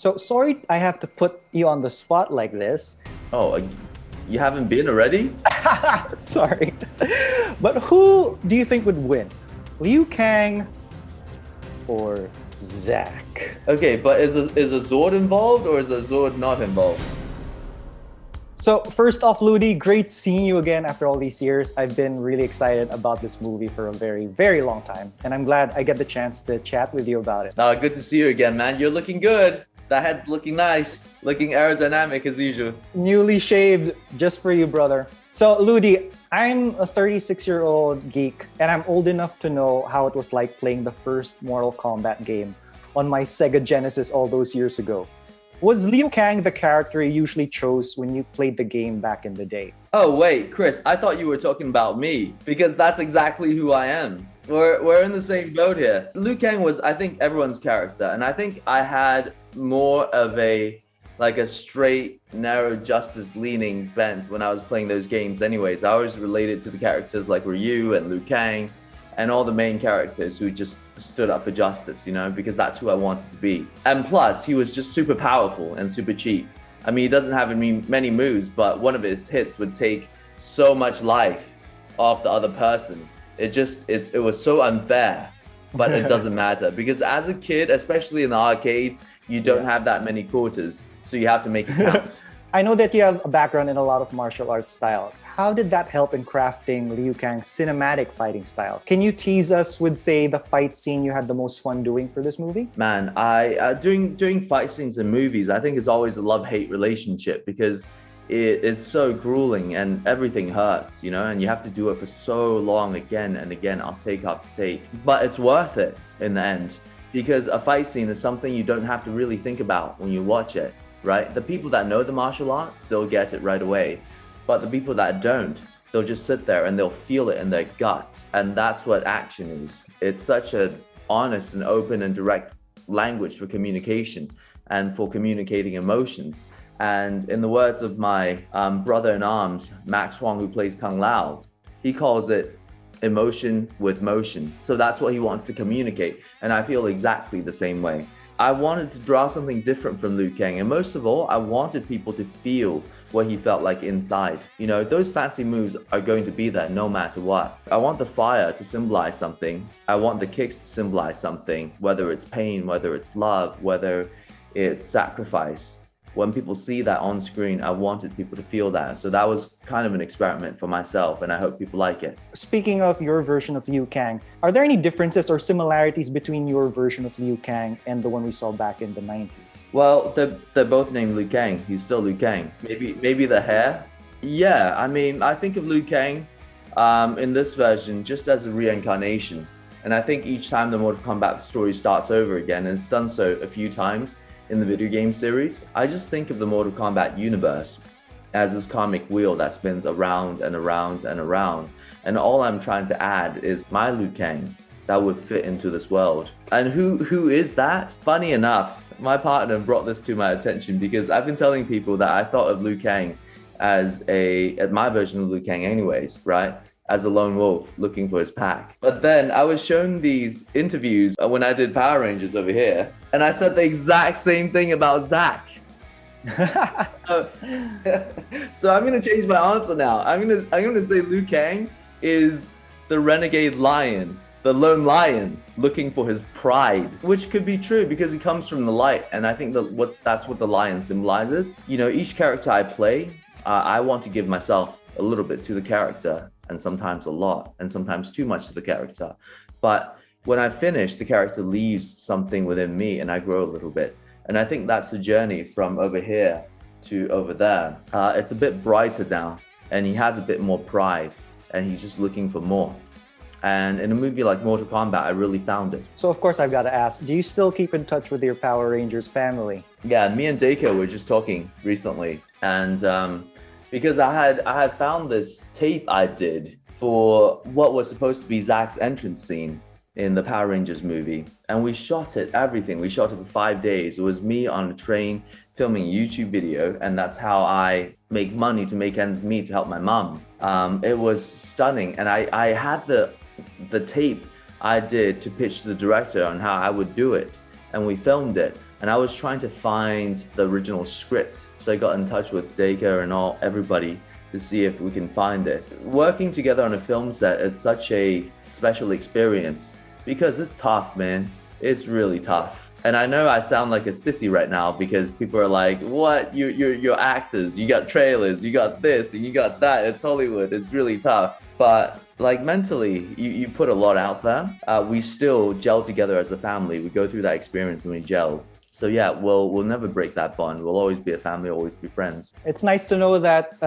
So sorry I have to put you on the spot like this. Oh, you haven't been already? Sorry. But who do you think would win? Liu Kang or Zack? Okay, but is a Zord involved or is a Zord not involved? So first off, Ludi, great seeing you again after all these years. I've been really excited about this movie for a very, very long time. And I'm glad I get the chance to chat with you about it. Good to see you again, man. You're looking good. That head's looking nice, looking aerodynamic as usual. Newly shaved just for you, brother. So Ludi, I'm a 36-year-old geek and I'm old enough to know how it was like playing the first Mortal Kombat game on my Sega Genesis all those years ago. Was Liu Kang the character you usually chose when you played the game back in the day? Oh, wait, Chris, I thought you were talking about me because that's exactly who I am. We're in the same boat here. Liu Kang was, I think, everyone's character. And I think I had more of a straight, narrow justice leaning bent when I was playing those games anyways. I always related to the characters like Ryu and Liu Kang and all the main characters who just stood up for justice, you know, because that's who I wanted to be. And plus, he was just super powerful and super cheap. I mean, he doesn't have many moves, but one of his hits would take so much life off the other person. It was so unfair, but it doesn't matter because as a kid, especially in the arcades, you don't have that many quarters, so you have to make it count. I know that you have a background in a lot of martial arts styles. How did that help in crafting Liu Kang's cinematic fighting style? Can you tease us with, say, the fight scene you had the most fun doing for this movie? Man, doing fight scenes in movies, I think it's always a love-hate relationship because it is so grueling and everything hurts, you know, and you have to do it for so long again and again, I'll take after take. But it's worth it in the end because a fight scene is something you don't have to really think about when you watch it. Right? The people that know the martial arts, they'll get it right away. But the people that don't, they'll just sit there and they'll feel it in their gut. And that's what action is. It's such an honest and open and direct language for communication and for communicating emotions. And in the words of my brother in arms, Max Huang, who plays Kung Lao, he calls it emotion with motion. So that's what he wants to communicate. And I feel exactly the same way. I wanted to draw something different from Liu Kang, and most of all, I wanted people to feel what he felt like inside. You know, those fancy moves are going to be there no matter what. I want the fire to symbolize something. I want the kicks to symbolize something, whether it's pain, whether it's love, whether it's sacrifice. When people see that on screen, I wanted people to feel that. So that was kind of an experiment for myself, and I hope people like it. Speaking of your version of Liu Kang, are there any differences or similarities between your version of Liu Kang and the one we saw back in the 90s? Well, they're both named Liu Kang. He's still Liu Kang. Maybe the hair. Yeah, I mean, I think of Liu Kang in this version just as a reincarnation. And I think each time the Mortal Kombat story starts over again, and it's done so a few times in the video game series, I just think of the Mortal Kombat universe as this karmic wheel that spins around and around and around. And all I'm trying to add is my Liu Kang that would fit into this world. And who is that? Funny enough, my partner brought this to my attention because I've been telling people that I thought of Liu Kang as my version of Liu Kang anyways, right? As a lone wolf looking for his pack. But then I was shown these interviews when I did Power Rangers over here, and I said the exact same thing about Zack. So I'm gonna change my answer now. I'm gonna say Liu Kang is the renegade lion, the lone lion looking for his pride, which could be true because he comes from the light, and I think that's what the lion symbolizes. You know, each character I play, I want to give myself a little bit to the character, and sometimes a lot, and sometimes too much to the character. But when I finish, the character leaves something within me and I grow a little bit. And I think that's the journey from over here to over there. It's a bit brighter now, and he has a bit more pride, and he's just looking for more. And in a movie like Mortal Kombat, I really found it. So of course I've got to ask, do you still keep in touch with your Power Rangers family? Yeah, me and Dako were just talking recently, and because I had found this tape I did for what was supposed to be Zack's entrance scene in the Power Rangers movie. And we shot it, everything. We shot it for 5 days. It was me on a train filming a YouTube video, and that's how I make money to make ends meet to help my mom. It was stunning. And I had the tape I did to pitch to the director on how I would do it. And we filmed it. and I was trying to find the original script. So I got in touch with Dacre and everybody to see if we can find it. Working together on a film set, it's such a special experience because it's tough, man. It's really tough. And I know I sound like a sissy right now because people are like, what? You're actors, you got trailers, you got this and you got that. It's Hollywood, it's really tough. But like mentally, you put a lot out there. We still gel together as a family. We go through that experience and we gel. So yeah, we'll never break that bond. We'll always be a family, always be friends. It's nice to know that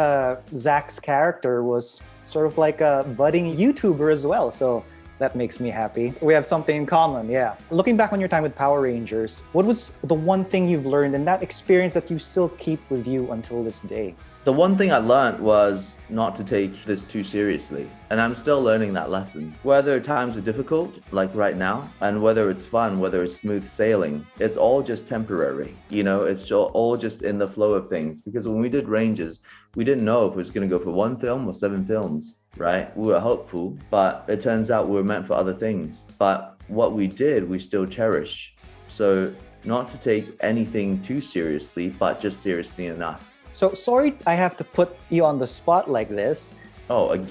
Zack's character was sort of like a budding YouTuber as well. So that makes me happy. We have something in common, yeah. Looking back on your time with Power Rangers, what was the one thing you've learned in that experience that you still keep with you until this day? The one thing I learned was not to take this too seriously. And I'm still learning that lesson. Whether times are difficult, like right now, and whether it's fun, whether it's smooth sailing, it's all just temporary. You know, it's all just in the flow of things. Because when we did Rangers, we didn't know if it was going to go for 1 film or 7 films, right? We were hopeful, but it turns out we were meant for other things. But what we did, we still cherish. So not to take anything too seriously, but just seriously enough. So sorry I have to put you on the spot like this. Oh,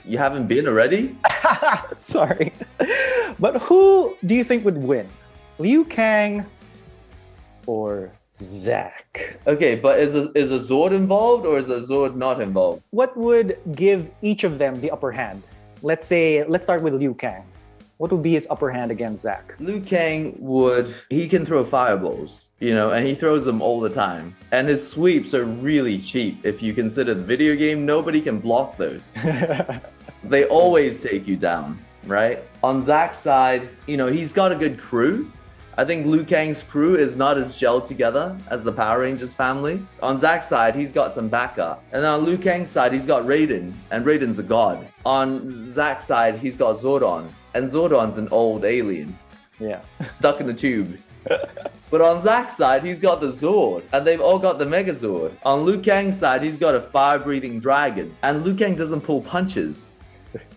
you haven't been already? Sorry. But who do you think would win? Liu Kang or Zack? Okay, but is a Zord involved or is a Zord not involved? What would give each of them the upper hand? Let's start with Liu Kang. What would be his upper hand against Zack? Liu Kang he can throw fireballs, you know, and he throws them all the time. And his sweeps are really cheap. If you consider the video game, nobody can block those. They always take you down, right? On Zack's side, you know, he's got a good crew. I think Liu Kang's crew is not as gelled together as the Power Rangers family. On Zack's side, he's got some backup. And on Liu Kang's side, he's got Raiden, and Raiden's a god. On Zack's side, he's got Zordon, and Zordon's an old alien. Yeah. Stuck in a tube. But on Zack's side, he's got the Zord, and they've all got the Megazord. On Liu Kang's side, he's got a fire-breathing dragon, and Liu Kang doesn't pull punches.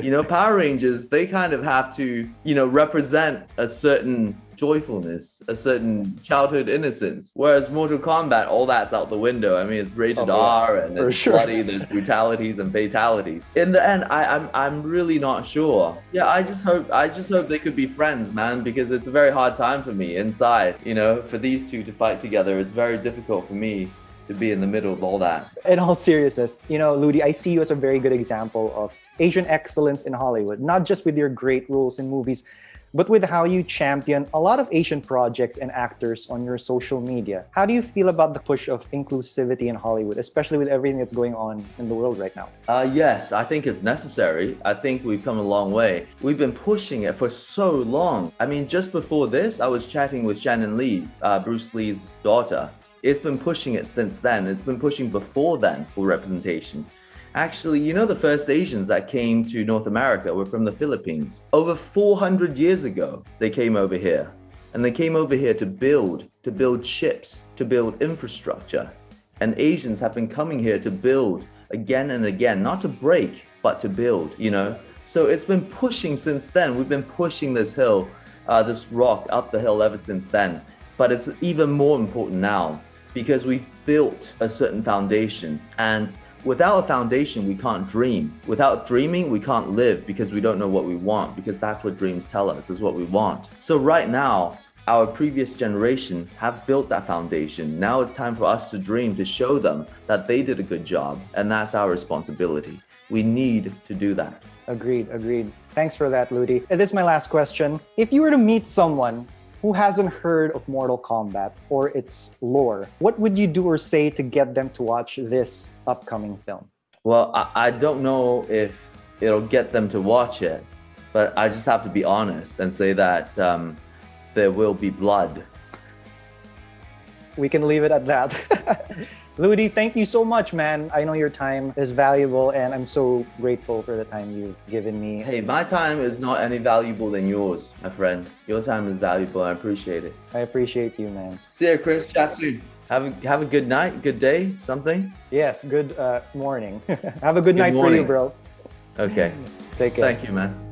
You know, Power Rangers, they kind of have to, you know, represent a certain joyfulness, a certain childhood innocence. Whereas Mortal Kombat, all that's out the window. I mean, it's rated R and it's bloody, there's brutalities and fatalities. In the end, I'm really not sure. Yeah, I just hope they could be friends, man, because it's a very hard time for me inside. You know, for these two to fight together, it's very difficult for me to be in the middle of all that. In all seriousness, you know, Ludi, I see you as a very good example of Asian excellence in Hollywood, not just with your great roles in movies, but with how you champion a lot of Asian projects and actors on your social media. How do you feel about the push of inclusivity in Hollywood, especially with everything that's going on in the world right now? Yes, I think it's necessary. I think we've come a long way. We've been pushing it for so long. I mean, just before this, I was chatting with Shannon Lee, Bruce Lee's daughter. It's been pushing it since then. It's been pushing before then for representation. Actually, you know, the first Asians that came to North America were from the Philippines. Over 400 years ago, they came over here. And they came over here to build ships, to build infrastructure. And Asians have been coming here to build again and again, not to break, but to build, you know. So it's been pushing since then. We've been pushing this hill, this rock up the hill ever since then. But it's even more important now because we've built a certain foundation, and without a foundation, we can't dream. Without dreaming, we can't live because we don't know what we want, because that's what dreams tell us is what we want. So right now, our previous generation have built that foundation. Now it's time for us to dream, to show them that they did a good job, and that's our responsibility. We need to do that. Agreed. Thanks for that, Ludi. And this is my last question. If you were to meet someone who hasn't heard of Mortal Kombat or its lore, what would you do or say to get them to watch this upcoming film? Well, I don't know if it'll get them to watch it, but I just have to be honest and say that there will be blood. We can leave it at that. Ludi, thank you so much, man. I know your time is valuable, and I'm so grateful for the time you've given me. Hey, my time is not any valuable than yours, my friend. Your time is valuable. I appreciate it. I appreciate you, man. See you, Chris. Chat soon. Have a good night, good day, something? Yes, good morning. Have a good night morning for you, bro. Okay. Take care. Thank you, man.